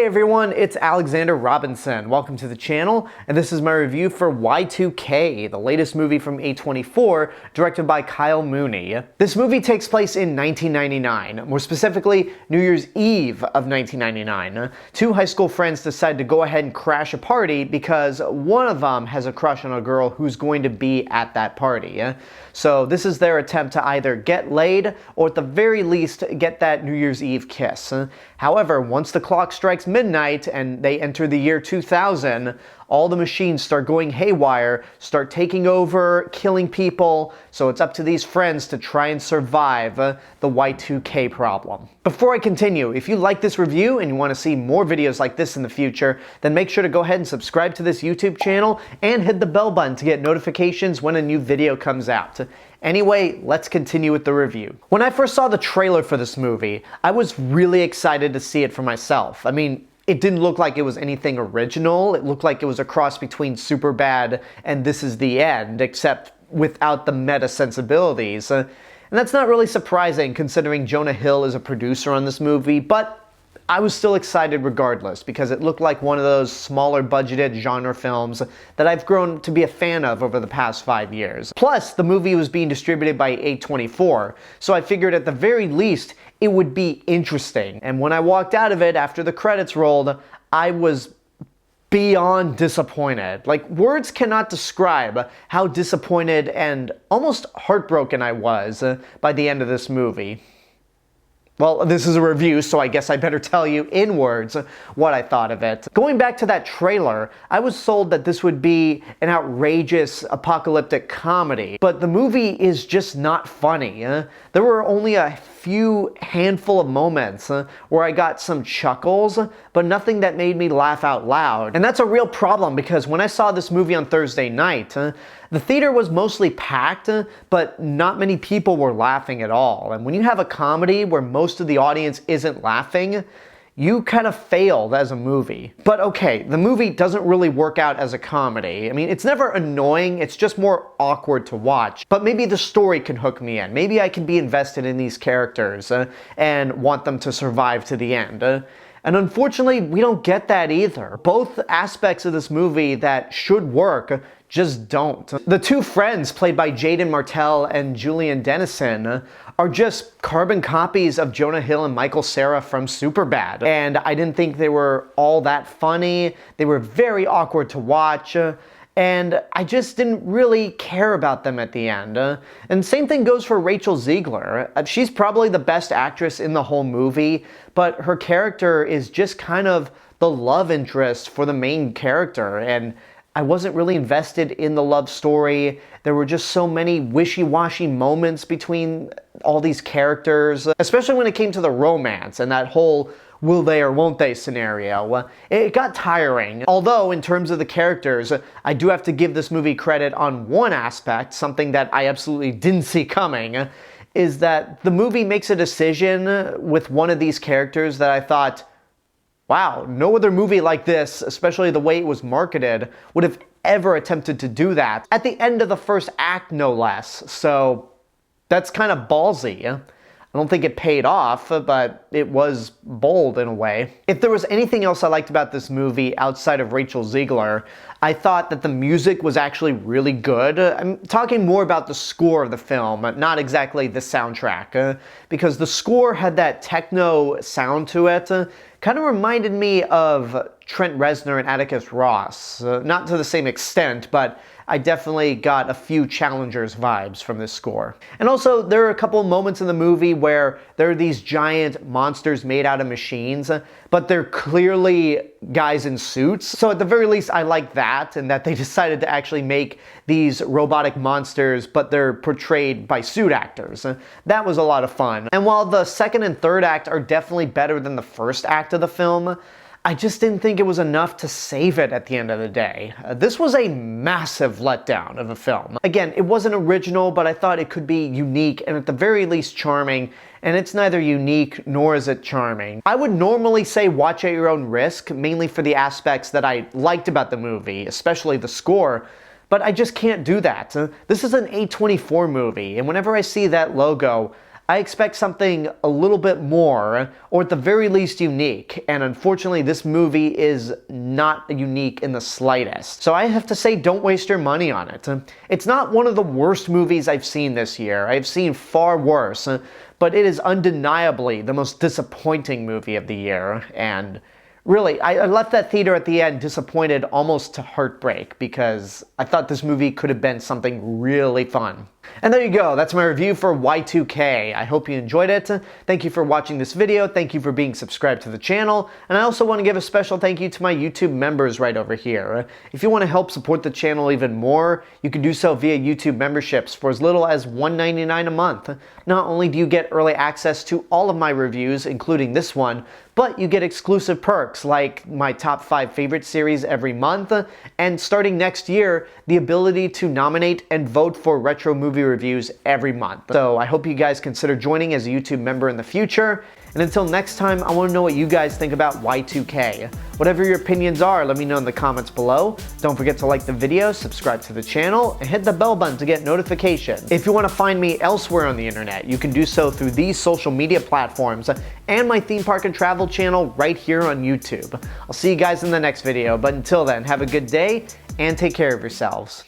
Hey everyone, it's Alexander Robinson. Welcome to the channel, and this is my review for Y2K, the latest movie from A24, directed by Kyle Mooney. This movie takes place in 1999, more specifically, New Year's Eve of 1999. Two high school friends decide to go ahead and crash a party because one of them has a crush on a girl who's going to be at that party. So this is their attempt to either get laid, or at the very least, get that New Year's Eve kiss. However, once the clock strikes midnight and they enter the year 2000, all the machines start going haywire, start taking over, killing people, so it's up to these friends to try and survive the Y2K problem. Before I continue, if you like this review and you want to see more videos like this in the future, then make sure to go ahead and subscribe to this YouTube channel and hit the bell button to get notifications when a new video comes out. Anyway, let's continue with the review. When I first saw the trailer for this movie, I was really excited to see it for myself. I mean, it didn't look like it was anything original. It looked like it was a cross between Superbad and This Is the End, except without the meta sensibilities. And that's not really surprising considering Jonah Hill is a producer on this movie, but I was still excited regardless because it looked like one of those smaller budgeted genre films that I've grown to be a fan of over the past 5 years. Plus, the movie was being distributed by A24, so I figured at the very least it would be interesting. And when I walked out of it after the credits rolled, I was beyond disappointed. Like, words cannot describe how disappointed and almost heartbroken I was by the end of this movie. Well, this is a review, so I guess I better tell you in words what I thought of it. Going back to that trailer, I was sold that this would be an outrageous apocalyptic comedy, but the movie is just not funny. There were only a few handful of moments where I got some chuckles, but nothing that made me laugh out loud. And that's a real problem because when I saw this movie on Thursday night, the theater was mostly packed, but not many people were laughing at all. And when you have a comedy where most of the audience isn't laughing, you kind of failed as a movie. But okay, the movie doesn't really work out as a comedy. I mean, it's never annoying, it's just more awkward to watch. But maybe the story can hook me in. Maybe I can be invested in these characters and want them to survive to the end. And unfortunately, we don't get that either. Both aspects of this movie that should work just don't. The two friends, played by Jaeden Martell and Julian Dennison, are just carbon copies of Jonah Hill and Michael Cera from Superbad. And I didn't think they were all that funny. They were very awkward to watch. And I just didn't really care about them at the end. And same thing goes for Rachel Zegler. She's probably the best actress in the whole movie, but her character is just kind of the love interest for the main character, and I wasn't really invested in the love story. There were just so many wishy-washy moments between all these characters, especially when it came to the romance and that whole will they or won't they scenario. It got tiring. Although, in terms of the characters, I do have to give this movie credit on one aspect, something that I absolutely didn't see coming, is that the movie makes a decision with one of these characters that I thought, wow, no other movie like this, especially the way it was marketed, would have ever attempted to do that. At the end of the first act, no less. So that's kind of ballsy. I don't think it paid off, but it was bold in a way. If there was anything else I liked about this movie outside of Rachel Zegler, I thought that the music was actually really good. I'm talking more about the score of the film, not exactly the soundtrack, because the score had that techno sound to it. Kind of reminded me of Trent Reznor and Atticus Ross. Not to the same extent, but I definitely got a few Challengers vibes from this score. And also, there are a couple moments in the movie where there are these giant monsters made out of machines, but they're clearly guys in suits. So at the very least, I like that, and that they decided to actually make these robotic monsters, but they're portrayed by suit actors. That was a lot of fun. And while the second and third act are definitely better than the first act of the film, I just didn't think it was enough to save it at the end of the day. This was a massive letdown of a film. Again, it wasn't original, but I thought it could be unique and at the very least charming, and it's neither unique nor is it charming. I would normally say watch at your own risk, mainly for the aspects that I liked about the movie, especially the score, but I just can't do that. This is an A24 movie, and whenever I see that logo, I expect something a little bit more, or at the very least unique, and unfortunately this movie is not unique in the slightest. So I have to say, don't waste your money on it. It's not one of the worst movies I've seen this year. I've seen far worse, but it is undeniably the most disappointing movie of the year, and really, I left that theater at the end disappointed almost to heartbreak because I thought this movie could have been something really fun. And there you go, that's my review for Y2K. I hope you enjoyed it. Thank you for watching this video, thank you for being subscribed to the channel, and I also want to give a special thank you to my YouTube members right over here. If you want to help support the channel even more, you can do so via YouTube memberships for as little as $1.99 a month. Not only do you get early access to all of my reviews, including this one, but you get exclusive perks like my top 5 favorite series every month, and starting next year, the ability to nominate and vote for retro movie reviews every month. So I hope you guys consider joining as a YouTube member in the future. And until next time, I want to know what you guys think about Y2K. Whatever your opinions are, let me know in the comments below. Don't forget to like the video, subscribe to the channel, and hit the bell button to get notifications. If you want to find me elsewhere on the internet, you can do so through these social media platforms and my theme park and travel channel right here on YouTube. I'll see you guys in the next video, but until then, have a good day and take care of yourselves.